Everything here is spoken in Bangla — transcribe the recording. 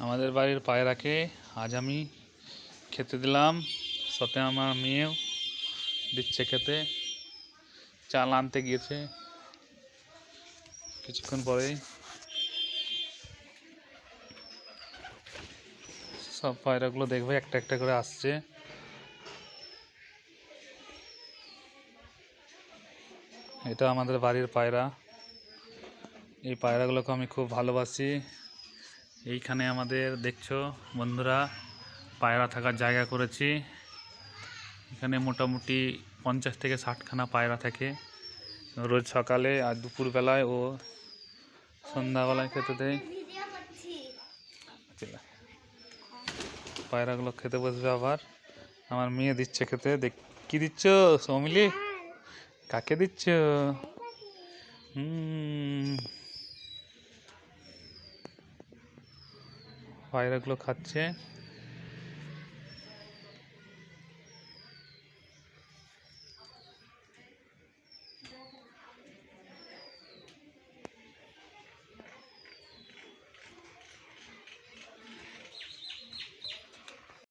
আমাদের বাড়ির পায়রাকে আজ আমি খেতে দিলাম, সাথে আমার মেয়েও দিচ্ছে খেতে। চাল আনতে গিয়েছে কিছুক্ষণ পরেই। সব পায়রাগুলো দেখবে একটা একটা করে আসছে। এটা আমাদের বাড়ির পায়রা। এই পায়রাগুলোকে আমি খুব ভালোবাসি। এইখানে আমাদের দেখছো বন্ধুরা, পায়রা থাকার জায়গা করেছি। এখানে মোটামুটি 50 থেকে 60খানা পায়রা থাকে। রোজ সকালে আর দুপুরবেলায় ও সন্ধ্যাবেলায় খেতে দেয়। পায়রাগুলো খেতে বসবে আবার। আমার মেয়ে দিচ্ছে খেতে। দেখ কি দিচ্ছ সৌমিলি, কাকে দিচ্ছ? পায়রাগুলো খাচ্ছে।